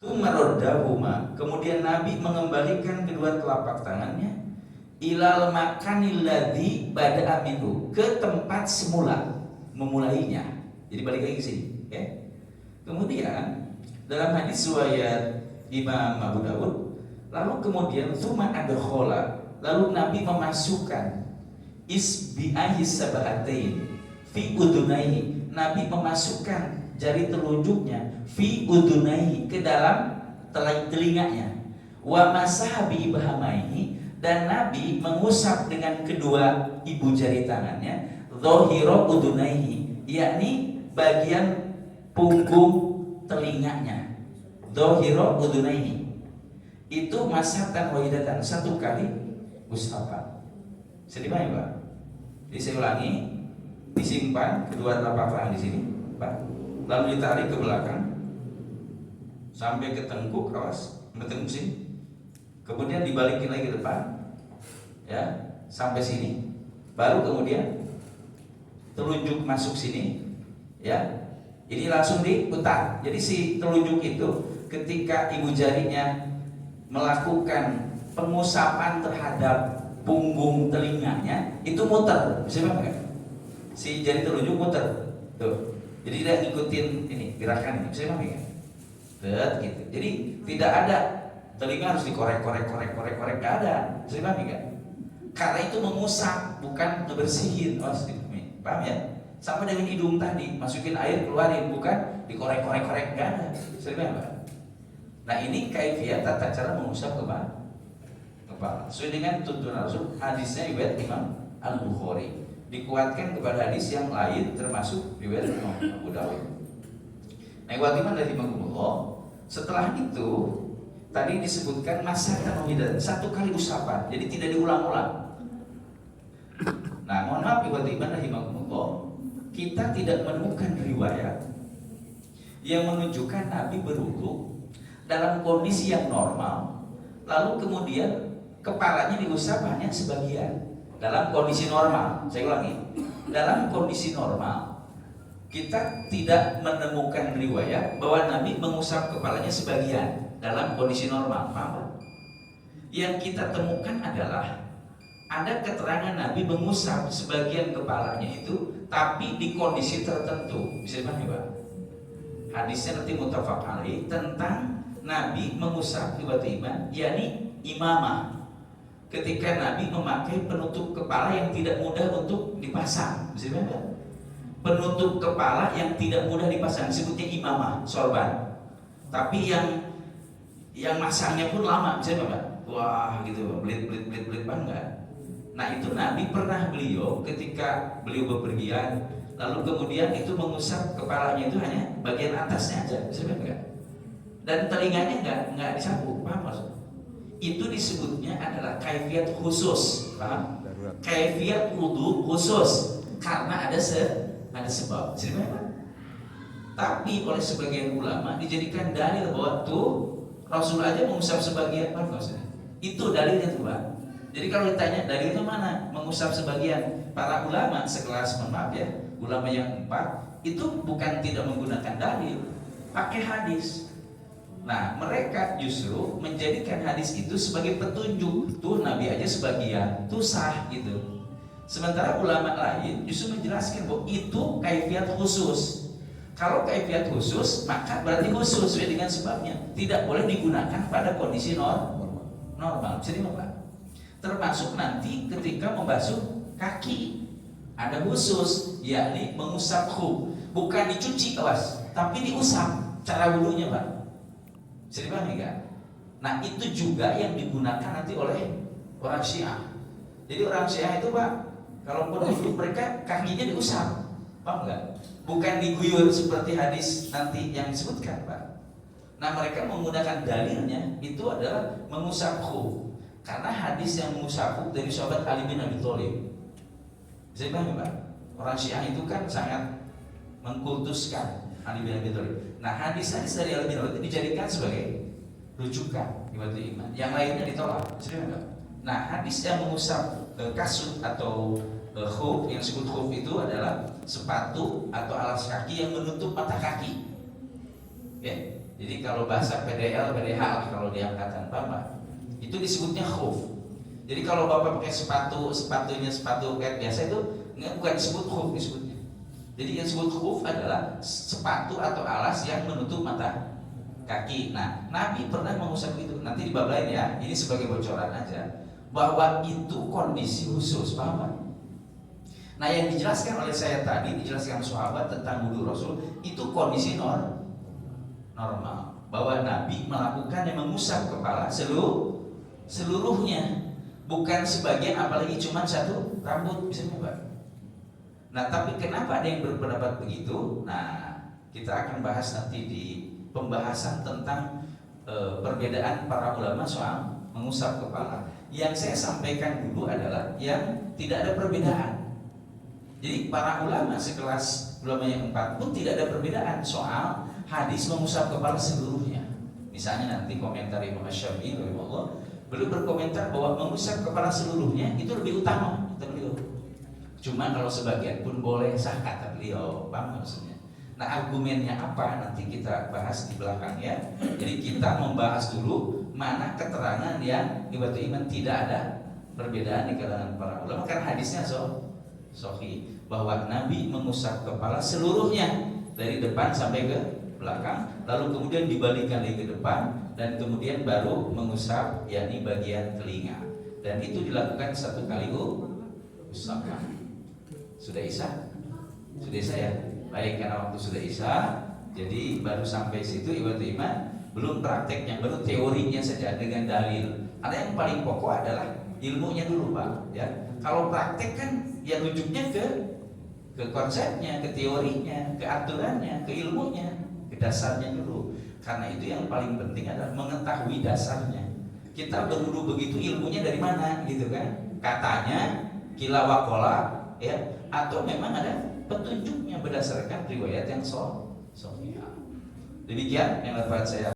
Tumaroddahuma, kemudian Nabi mengembalikan kedua telapak tangannya ilal makanil ladzi bada'a minhu, ke tempat semula memulainya. Jadi balik lagi ke sini, ya. Kemudian dalam hadis riwayat Imam Abu Dawud, lalu kemudian tsumma adkhala, lalu Nabi memasukkan isbi'ahi sab'atain fi udunaihi, Nabi memasukkan jari telunjuknya fi udunaihi, ke dalam telinganya, wa masahabi ibhamaihi, dan Nabi mengusap dengan kedua ibu jari tangannya dhahira udunaihi, yakni bagian punggung telinganya. Dhahira udunaihi itu masatan wahidatan, satu kali usapan. Sedih banyak, Pak. Jadi saya ulangi, disimpan kedua telapak tangan di sini, Pak. Lalu ditarik ke belakang sampai ke tengkuk, awas, tengkuk sini. Kemudian dibalikin lagi ke depan, ya, sampai sini. Baru kemudian telunjuk masuk sini, ya. Ini langsung diputar. Jadi si telunjuk itu ketika ibu jarinya melakukan pengusapan terhadap punggung telinganya, itu muter. Bisa nggak? Si jari telunjuk muter, tuh. Jadi tidak ngikutin ini gerakan ini. Bisa nggak? Gitu. Jadi tidak ada telinga harus dikorek-korek, nggak ada. Bisa nggak? Karena itu mengusap, bukan ngebersihin. Oh, paham ya? Sama dengan hidung tadi, masukin air keluarin, bukan dikorek-korek, nggak ada. Bisa nggak? Nah ini kaifiat tata cara mengusap kepala. Sesuai dengan tuntunan Rasul, hadisnya riwayat Imam Al-Bukhari, dikuatkan kepada hadis yang lain termasuk riwayat Imam Abu Dawud. Nah, watiman dari Imam Allah. Setelah itu tadi disebutkan masakan wahidah, satu kali usapan, jadi tidak diulang-ulang. Nah, mohon maaf watiman dari Imam Allah, kita tidak menemukan riwayat yang menunjukkan Nabi berwudu dalam kondisi yang normal, lalu kemudian kepalanya diusap hanya sebagian. Dalam kondisi normal, saya ulangi, dalam kondisi normal kita tidak menemukan riwayat bahwa Nabi mengusap kepalanya sebagian dalam kondisi normal. Paham? Yang kita temukan adalah ada keterangan Nabi mengusap sebagian kepalanya itu, tapi di kondisi tertentu. Bisa dipahami, Pak? Hadisnya nanti muttafaq alaih tentang Nabi mengusap ibadah iman, yakni imamah. Ketika Nabi memakai penutup kepala yang tidak mudah untuk dipasang, bisa dipahami? Penutup kepala yang tidak mudah dipasang disebutnya imamah, sorban. Tapi yang masangnya pun lama, bisa dipahami? Wah, gitu, belit banget. Nah itu Nabi pernah beliau ketika beliau bepergian, lalu kemudian itu mengusap kepalanya itu hanya bagian atasnya aja, bisa dipahami? Dan telinganya nggak disapu, paham maksudnya? Itu disebutnya adalah kaifiat khusus, paham? Kaifiat wudu khusus karena ada sebab. Tapi oleh sebagian ulama dijadikan dalil bahwa tuh Rasul aja mengusap sebagian, paham maksudnya? Itu dalilnya tuh, Pak. Jadi kalau ditanya dalilnya mana mengusap sebagian, para ulama sekelas, maaf ya, ulama yang 4 itu bukan tidak menggunakan dalil, pakai hadis. Nah mereka justru menjadikan hadis itu sebagai petunjuk, tuh Nabi aja sebagian, tuh sah gitu. Sementara ulama lain justru menjelaskan bahwa itu kaifiat khusus. Kalau kaifiat khusus maka berarti khusus sesuai dengan sebabnya, tidak boleh digunakan pada kondisi normal. Jadi apa? Termasuk nanti ketika membasuh kaki ada khusus, yakni mengusap khuf, bukan dicuci awas, tapi diusap cara wudhunya, Pak. Bisa dipahami kan? Nah itu juga yang digunakan nanti oleh orang Syiah. Jadi orang Syiah itu, Pak, kalau berwudu mereka kakinya diusap, paham nggak? Bukan diguyur seperti hadis nanti yang disebutkan, Pak. Nah mereka menggunakan dalilnya itu adalah mengusap khuf, karena hadis yang mengusap khuf dari sahabat Ali bin Abi Thalib. Bisa dipahami, Pak? Orang Syiah itu kan sangat mengkultuskan Ali bin Abi Thalib. Nah hadis-hadis dari Ali bin Abi Thalib dijadikan sebagai rujukan ibadah iman. Yang lainnya ditolak. Nah hadis yang mengusap kasut atau khuf, yang disebut khuf itu adalah sepatu atau alas kaki yang menutup mata kaki. Ya. Jadi kalau bahasa PDL, PDH kalau di angkatan Bapak itu disebutnya khuf. Jadi kalau Bapak pakai sepatunya sepatu kayak biasa itu bukan disebut khuf disebutnya. Jadi yang disebut khuf adalah sepatu atau alas yang menutup mata kaki. Nah, Nabi pernah mengusap itu. Nanti di bab lain ya. Ini sebagai bocoran aja bahwa itu kondisi khusus, paham Pak? Nah, yang dijelaskan oleh saya tadi, dijelaskan sahabat tentang wudu Rasul itu kondisi normal, bahwa Nabi melakukan yang mengusap kepala seluruhnya, bukan sebagian, apalagi cuma satu rambut misalnya Pak. Nah, tapi kenapa ada yang berpendapat begitu? Nah, kita akan bahas nanti di pembahasan tentang perbedaan para ulama soal mengusap kepala. Yang saya sampaikan dulu adalah yang tidak ada perbedaan. Jadi para ulama sekelas ulama yang 4 pun tidak ada perbedaan soal hadis mengusap kepala seluruhnya. Misalnya nanti komentar Imam Syafi'i rahimahullah, beliau berkomentar bahwa mengusap kepala seluruhnya itu lebih utama, kata beliau. Cuma kalau sebagian pun boleh sah, kata beliau. Paham maksudnya? Nah, argumennya apa nanti kita bahas di belakang ya. Jadi kita membahas dulu mana keterangan yang ibatul iman tidak ada perbedaan di kalangan para ulama karena hadisnya sahih bahwa Nabi mengusap kepala seluruhnya dari depan sampai ke belakang, lalu kemudian dibalikkan lagi ke depan dan kemudian baru mengusap yakni bagian telinga, dan itu dilakukan 1 kali usapan. Sudah Isya? Sudah Isya ya? Baik, karena waktu sudah Isya, jadi baru sampai situ ibadah iman, belum prakteknya, baru teorinya saja dengan dalil. Ada yang paling pokok adalah ilmunya dulu Pak ya. Kalau praktek kan ya rujuknya ke konsepnya, ke teorinya, ke aturannya, ke ilmunya, ke dasarnya dulu. Karena itu yang paling penting adalah mengetahui dasarnya. Kita berwudu begitu ilmunya dari mana gitu kan? Katanya kila wakola ya, atau memang ada petunjuknya berdasarkan riwayat yang sahih. Demikian yang dapat saya